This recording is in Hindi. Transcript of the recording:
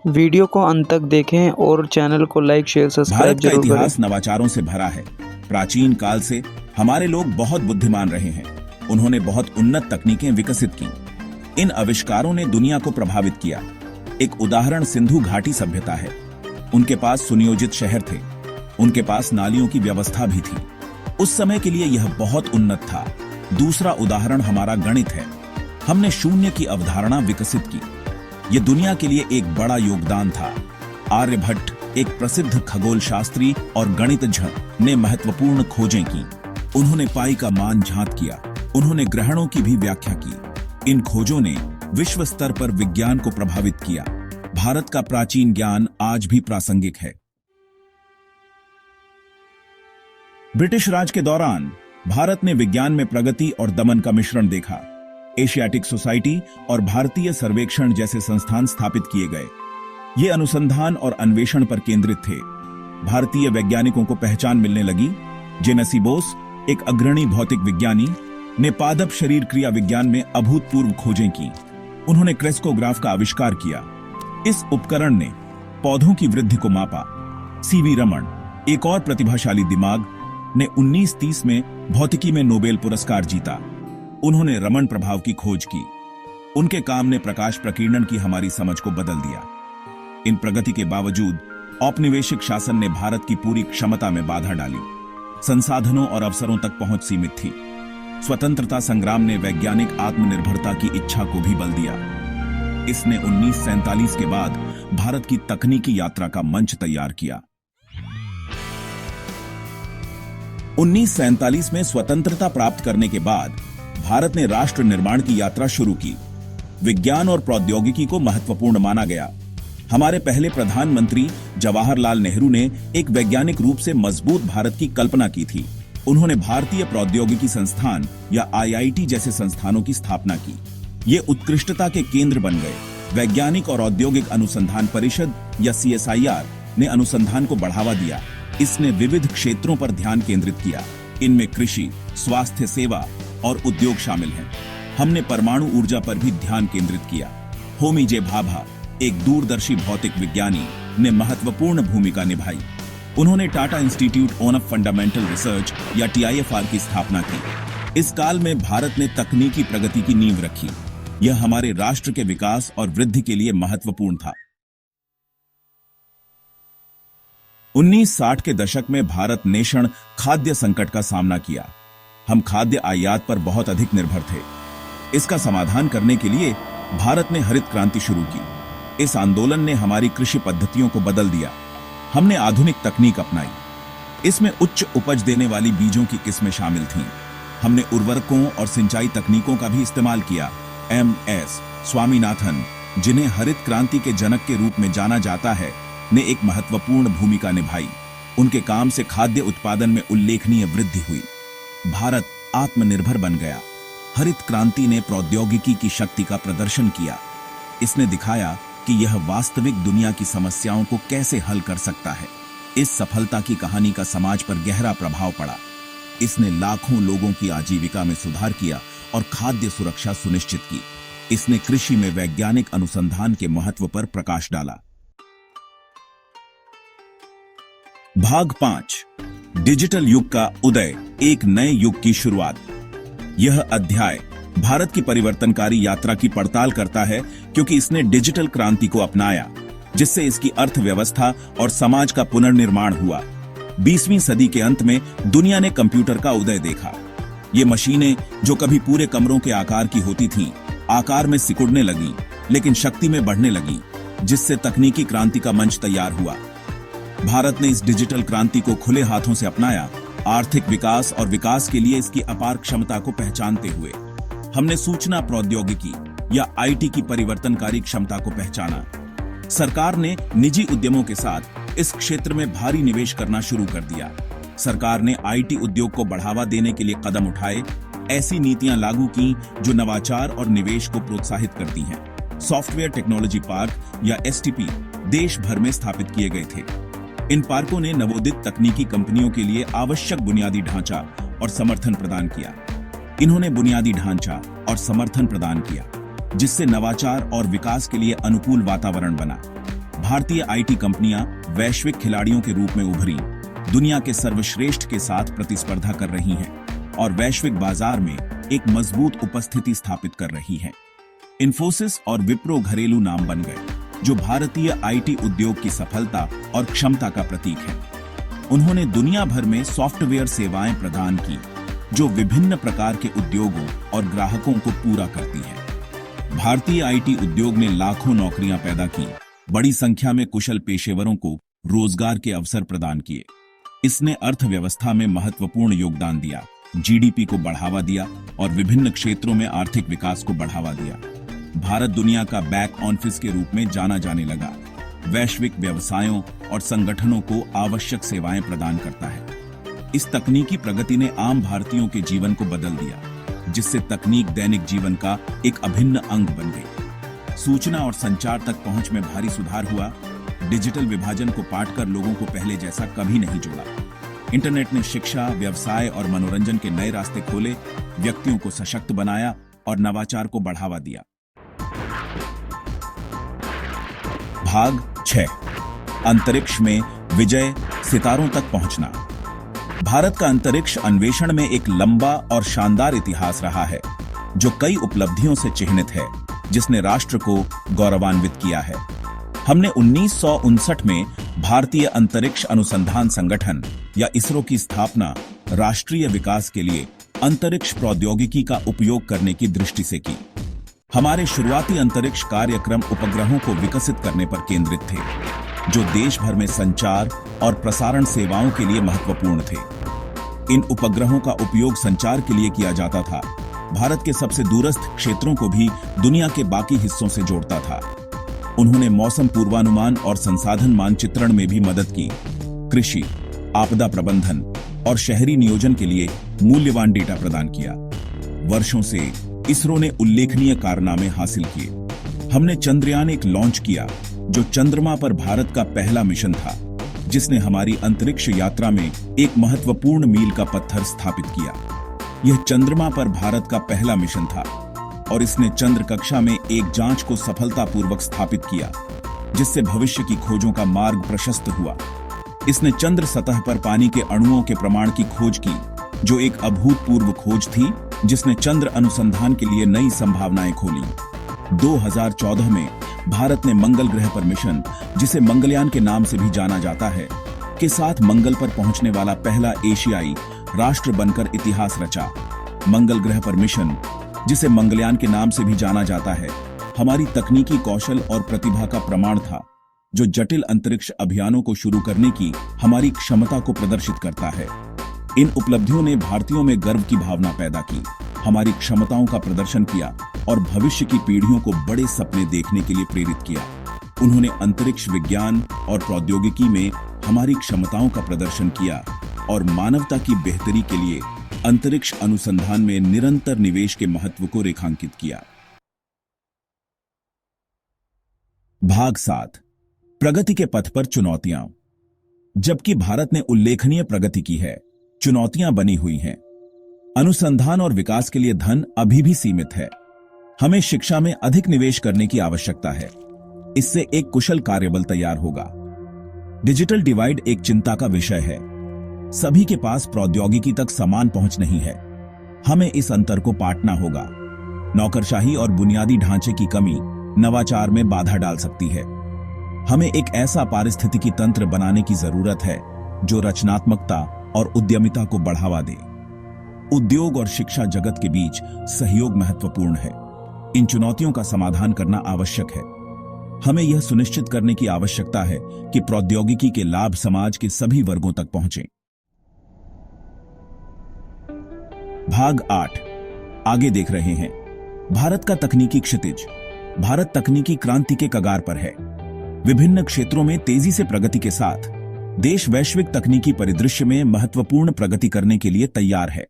वीडियो को अंत तक देखें और चैनल को लाइक शेयर सब्सक्राइब भारत का जरूर करें। इतिहास नवाचारों से भरा है। प्राचीन काल से हमारे लोग बहुत बुद्धिमान रहे हैं। उन्होंने बहुत उन्नत तकनीकें विकसित की। इन आविष्कारों ने दुनिया को प्रभावित किया। एक उदाहरण सिंधु घाटी सभ्यता है। उनके पास सुनियोजित शहर थे। उनके पास नालियों की व्यवस्था भी थी। उस समय के लिए यह बहुत उन्नत था। दूसरा उदाहरण हमारा गणित है। हमने शून्य की अवधारणा विकसित की। यह दुनिया के लिए एक बड़ा योगदान था। आर्यभट्ट एक प्रसिद्ध खगोल शास्त्री और गणितज्ञ ने महत्वपूर्ण खोजें की। उन्होंने पाई का मान ज्ञात किया। उन्होंने ग्रहणों की भी व्याख्या की। इन खोजों ने विश्व स्तर पर विज्ञान को प्रभावित किया। भारत का प्राचीन ज्ञान आज भी प्रासंगिक है। ब्रिटिश राज के दौरान भारत ने विज्ञान में प्रगति और दमन का मिश्रण देखा। एशियाटिक सोसाइटी और भारतीय सर्वेक्षण जैसे संस्थान स्थापित किए गए। ये अनुसंधान और अन्वेषण पर केंद्रित थे। भारतीय वैज्ञानिकों को पहचान मिलने लगी। जेनेसी बोस, एक अग्रणी भौतिक विज्ञानी, ने पादप शरीर क्रिया विज्ञान में अभूतपूर्व खोजें की। उन्होंने क्रेस्कोग्राफ का आविष्कार किया। इस उपकरण ने पौधों की वृद्धि को मापा। सीवी रमन, एक और प्रतिभाशाली दिमाग, ने 1930 में भौतिकी में नोबेल पुरस्कार जीता। उन्होंने रमन प्रभाव की खोज की। उनके काम ने प्रकाश प्रकीर्णन की हमारी समझ को बदल दिया। इन प्रगति के बावजूद औपनिवेशिक शासन ने भारत की पूरी क्षमता में बाधा डाली। संसाधनों और अवसरों तक पहुंच सीमित थी। स्वतंत्रता संग्राम ने वैज्ञानिक आत्मनिर्भरता की इच्छा को भी बल दिया। इसने 1947 के बाद भारत की तकनीकी यात्रा का मंच तैयार किया। 1947 में स्वतंत्रता प्राप्त करने के बाद भारत ने राष्ट्र निर्माण की यात्रा शुरू की। विज्ञान और प्रौद्योगिकी को महत्वपूर्ण माना गया। हमारे पहले प्रधानमंत्री जवाहरलाल नेहरू ने एक वैज्ञानिक रूप से मजबूत भारत की कल्पना की थी। उन्होंने भारतीय प्रौद्योगिकी संस्थान या आईआईटी जैसे संस्थानों की स्थापना की। ये उत्कृष्टता के केंद्र बन गए। वैज्ञानिक और औद्योगिक अनुसंधान परिषद या सीएसआईआर ने अनुसंधान को बढ़ावा दिया। इसने विविध क्षेत्रों पर ध्यान केंद्रित किया। इनमें कृषि, स्वास्थ्य सेवा और उद्योग शामिल हैं। हमने परमाणु ऊर्जा पर भी ध्यान केंद्रित किया। होमी जे भाभा, एक दूरदर्शी भौतिक विज्ञानी, ने महत्वपूर्ण भूमिका निभाई। उन्होंने Tata institute on fundamental research या टीआईएफआर की स्थापना की। इस काल में भारत ने तकनीकी प्रगति की नींव रखी। यह हमारे राष्ट्र के विकास और वृद्धि के लिए महत्वपूर्ण था। 1960 के दशक में भारत ने खाद्य संकट का सामना किया। हम खाद्य आयात पर बहुत अधिक निर्भर थे। इसका समाधान करने के लिए भारत ने हरित क्रांति शुरू की। इस आंदोलन ने हमारी कृषि पद्धतियों को बदल दिया। हमने आधुनिक तकनीक अपनाई। इसमें उच्च उपज देने वाली बीजों की किस्में शामिल थीं। हमने उर्वरकों और सिंचाई तकनीकों का भी इस्तेमाल किया। एमएस स्वामीनाथन, जिन्हें हरित क्रांति के जनक के रूप में जाना जाता है, ने एक महत्वपूर्ण भूमिका निभाई। उनके काम से खाद्य उत्पादन में उल्लेखनीय वृद्धि हुई। भारत आत्मनिर्भर बन गया। हरित क्रांति ने प्रौद्योगिकी की शक्ति का प्रदर्शन किया। इसने दिखाया कि यह वास्तविक दुनिया की समस्याओं को कैसे हल कर सकता है। इस सफलता की कहानी का समाज पर गहरा प्रभाव पड़ा। इसने लाखों लोगों की आजीविका में सुधार किया और खाद्य सुरक्षा सुनिश्चित की। इसने कृषि में वैज्ञानिक अनुसंधान के महत्व पर प्रकाश डाला। भाग 5, डिजिटल युग का उदय, एक नए युग की शुरुआत। यह अध्याय भारत की परिवर्तनकारी यात्रा की पड़ताल करता है, क्योंकि इसने डिजिटल क्रांति को अपनाया, जिससे इसकी अर्थव्यवस्था और समाज का पुनर्निर्माण हुआ। 20वीं सदी के अंत में दुनिया ने कंप्यूटर का उदय देखा। ये मशीनें, जो कभी पूरे कमरों के आकार की होती थीं, आकार में सिकुड़ने लगी, लेकिन शक्ति में बढ़ने लगी, जिससे तकनीकी क्रांति का मंच तैयार हुआ। भारत ने इस डिजिटल क्रांति को खुले हाथों से अपनाया। आर्थिक विकास और विकास के लिए इसकी अपार क्षमता को पहचानते हुए हमने सूचना प्रौद्योगिकी या आईटी की परिवर्तनकारी क्षमता को पहचाना। सरकार ने निजी उद्यमों के साथ इस क्षेत्र में भारी निवेश करना शुरू कर दिया। सरकार ने आईटी उद्योग को बढ़ावा देने के लिए कदम उठाए। ऐसी नीतियां लागू की जो नवाचार और निवेश को प्रोत्साहित करती हैं। सॉफ्टवेयर टेक्नोलॉजी पार्क या एसटीपी देश भर में स्थापित किए गए थे। इन पार्कों ने नवोदित तकनीकी कंपनियों के लिए आवश्यक बुनियादी ढांचा और समर्थन प्रदान किया। इन्होंने बुनियादी ढांचा और समर्थन प्रदान किया, जिससे नवाचार और विकास के लिए अनुकूल वातावरण बना। भारतीय आईटी कंपनियां वैश्विक खिलाड़ियों के रूप में उभरी, दुनिया के सर्वश्रेष्ठ के साथ प्रतिस्पर्धा कर रही हैं और वैश्विक बाजार में एक मजबूत उपस्थिति स्थापित कर रही हैं। इन्फोसिस और विप्रो घरेलू नाम बन गए, जो भारतीय आईटी उद्योग की सफलता और क्षमता का प्रतीक है। उन्होंने दुनिया भर में सॉफ्टवेयर सेवाएं प्रदान की, जो विभिन्न प्रकार के उद्योगों और ग्राहकों को पूरा करती है। भारतीय आईटी उद्योग ने लाखों नौकरियां पैदा की, बड़ी संख्या में कुशल पेशेवरों को रोजगार के अवसर प्रदान किए। इसने अर्थव्यवस्था में महत्वपूर्ण योगदान दिया, जीडीपी को बढ़ावा दिया और विभिन्न क्षेत्रों में आर्थिक विकास को बढ़ावा दिया। भारत दुनिया का बैक ऑफिस के रूप में जाना जाने लगा, वैश्विक व्यवसायों और संगठनों को आवश्यक सेवाएं प्रदान करता है। इस तकनीकी प्रगति ने आम भारतीयों के जीवन को बदल दिया, जिससे तकनीक दैनिक जीवन का एक अभिन्न अंग बन गई। सूचना और संचार तक पहुंच में भारी सुधार हुआ। डिजिटल विभाजन को पाटकर लोगों को पहले जैसा कभी नहीं जोड़ा। इंटरनेट ने शिक्षा, व्यवसाय और मनोरंजन के नए रास्ते खोले, व्यक्तियों को सशक्त बनाया और नवाचार को बढ़ावा दिया। भाग 6, अंतरिक्ष में विजय, सितारों तक पहुंचना। भारत का अंतरिक्ष अन्वेषण में एक लंबा और शानदार इतिहास रहा है, जो कई उपलब्धियों से चिह्नित है, जिसने राष्ट्र को गौरवान्वित किया है। हमने 1959 में भारतीय अंतरिक्ष अनुसंधान संगठन या इसरो की स्थापना राष्ट्रीय विकास के लिए अंतरिक्ष प्रौद्योगिकी का उपयोग करने की दृष्टि से की। हमारे शुरुआती अंतरिक्ष कार्यक्रम उपग्रहों को विकसित करने पर केंद्रित थे, जो देश भर में संचार और प्रसारण सेवाओं के लिए महत्वपूर्ण थे। इन उपग्रहों का उपयोग संचार के लिए किया जाता था, भारत के सबसे दूरस्थ क्षेत्रों को भी दुनिया के बाकी हिस्सों से जोड़ता था। उन्होंने मौसम पूर्वानुमान और संसाधन मानचित्रण में भी मदद की, कृषि, आपदा प्रबंधन और शहरी नियोजन के लिए मूल्यवान डेटा प्रदान किया। वर्षों से इसरो ने उल्लेखनीय कारनामे हासिल किए। हमने चंद्रयान 1 लॉन्च किया, जो चंद्रमा पर भारत का पहला मिशन था, जिसने हमारी अंतरिक्ष यात्रा में एक महत्वपूर्ण मील का पत्थर स्थापित किया। यह चंद्रमा पर भारत का पहला मिशन था और इसने चंद्र कक्षा में एक जांच को सफलतापूर्वक स्थापित किया, जिससे भविष्य की खोजों का मार्ग प्रशस्त हुआ। इसने चंद्र सतह पर पानी के अणुओं के प्रमाण की खोज की, जो एक अभूतपूर्व खोज थी, जिसने चंद्र अनुसंधान के लिए नई संभावनाएं खोली। 2014 में भारत ने मंगल ग्रह पर मिशन, जिसे मंगलयान के नाम से भी जाना जाता है, के साथ मंगल पर पहुंचने वाला पहला एशियाई राष्ट्र बनकर इतिहास रचा। मंगल ग्रह पर मिशन, जिसे मंगलयान के नाम से भी जाना जाता है, हमारी तकनीकी कौशल और प्रतिभा का प्रमाण था, जो जटिल अंतरिक्ष अभियानों को शुरू करने की हमारी क्षमता को प्रदर्शित करता है। इन उपलब्धियों ने भारतीयों में गर्व की भावना पैदा की, हमारी क्षमताओं का प्रदर्शन किया और भविष्य की पीढ़ियों को बड़े सपने देखने के लिए प्रेरित किया। उन्होंने अंतरिक्ष विज्ञान और प्रौद्योगिकी में हमारी क्षमताओं का प्रदर्शन किया और मानवता की बेहतरी के लिए अंतरिक्ष अनुसंधान में निरंतर निवेश के महत्व को रेखांकित किया। भाग 7, प्रगति के पथ पर चुनौतियां। जबकि भारत ने उल्लेखनीय प्रगति की है, चुनौतियां बनी हुई हैं। अनुसंधान और विकास के लिए धन अभी भी सीमित है। हमें शिक्षा में अधिक निवेश करने की आवश्यकता है। इससे एक कुशल कार्यबल तैयार होगा। डिजिटल डिवाइड एक चिंता का विषय है। सभी के पास प्रौद्योगिकी तक समान पहुंच नहीं है। हमें इस अंतर को पाटना होगा। नौकरशाही और बुनियादी ढांचे की कमी नवाचार में बाधा डाल सकती है। हमें एक ऐसा पारिस्थितिकी तंत्र बनाने की जरूरत है जो रचनात्मकता और उद्यमिता को बढ़ावा दे। उद्योग और शिक्षा जगत के बीच सहयोग महत्वपूर्ण है। इन चुनौतियों का समाधान करना आवश्यक है। हमें यह सुनिश्चित करने की आवश्यकता है कि प्रौद्योगिकी के लाभ समाज के सभी वर्गों तक पहुंचे। भाग 8, आगे देख रहे हैं। भारत का तकनीकी क्षितिज। भारत तकनीकी क्रांति के कगार पर है। विभिन्न क्षेत्रों में तेजी से प्रगति के साथ देश वैश्विक तकनीकी परिदृश्य में महत्वपूर्ण प्रगति करने के लिए तैयार है।